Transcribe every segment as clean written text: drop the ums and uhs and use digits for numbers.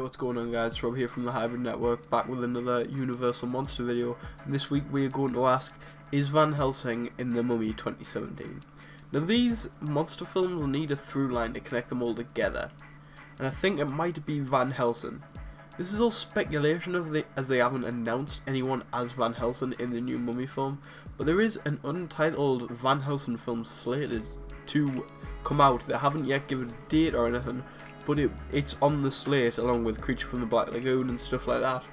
What's going on, guys? Rob here from the Hybrid Network, back with another Universal Monster video. And this week we are going to ask, is Van Helsing in The Mummy 2017? Now these monster films need a through line to connect them all together, and I think it might be Van Helsing. This is all speculation as they haven't announced anyone as Van Helsing in the new Mummy film, but there is an untitled Van Helsing film slated to come out. They haven't yet given a date or anything, but it's on the slate along with Creature from the Black Lagoon and stuff like that.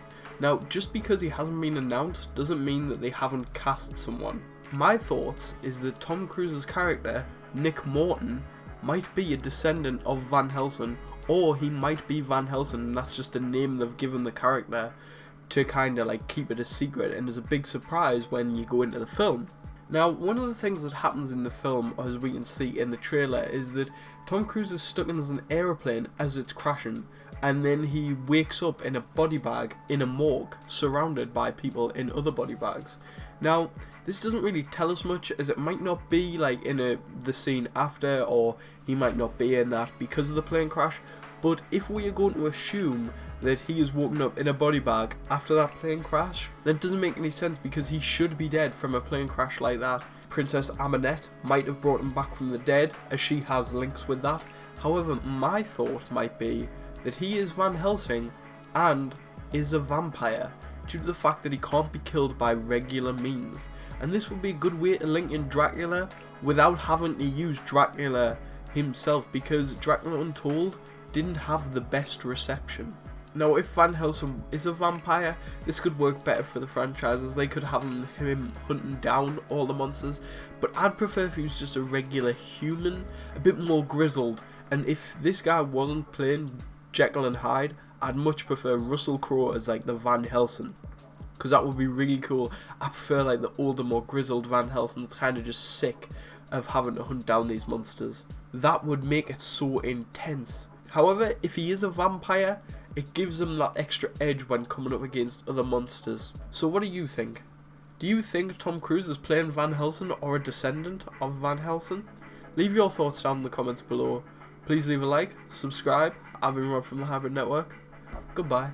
Now, just because he hasn't been announced doesn't mean that they haven't cast someone. My thoughts is that Tom Cruise's character, Nick Morton, might be a descendant of Van Helsing, or he might be Van Helsing and that's just a name they've given the character to kind of like keep it a secret, and is a big surprise when you go into the film. Now, one of the things that happens in the film, as we can see in the trailer, is that Tom Cruise is stuck in an aeroplane as it's crashing, and then he wakes up in a body bag in a morgue, surrounded by people in other body bags. Now, this doesn't really tell us much, as it might not be like in the scene after, or he might not be in that because of the plane crash, but if we are going to assume that he is woken up in a body bag after that plane crash, then it doesn't make any sense because he should be dead from a plane crash like that. Princess Amanette might have brought him back from the dead, as she has links with that. However, my thought might be that he is Van Helsing and is a vampire, due to the fact that he can't be killed by regular means. And this would be a good way to link in Dracula without having to use Dracula himself, because Dracula Untold didn't have the best reception. Now, if Van Helsing is a vampire, this could work better for the franchise, as they could have him hunting down all the monsters, but I'd prefer if he was just a regular human, a bit more grizzled. And if this guy wasn't playing Jekyll and Hyde, I'd much prefer Russell Crowe as like the Van Helsing, because that would be really cool. I prefer like the older, more grizzled Van Helsing that's kind of just sick of having to hunt down these monsters. That would make it so intense. However, if he is a vampire, it gives him that extra edge when coming up against other monsters. So what do you think? Do you think Tom Cruise is playing Van Helsing or a descendant of Van Helsing? Leave your thoughts down in the comments below. Please leave a like, subscribe. I've been Rob from the Hybrid Network. Goodbye.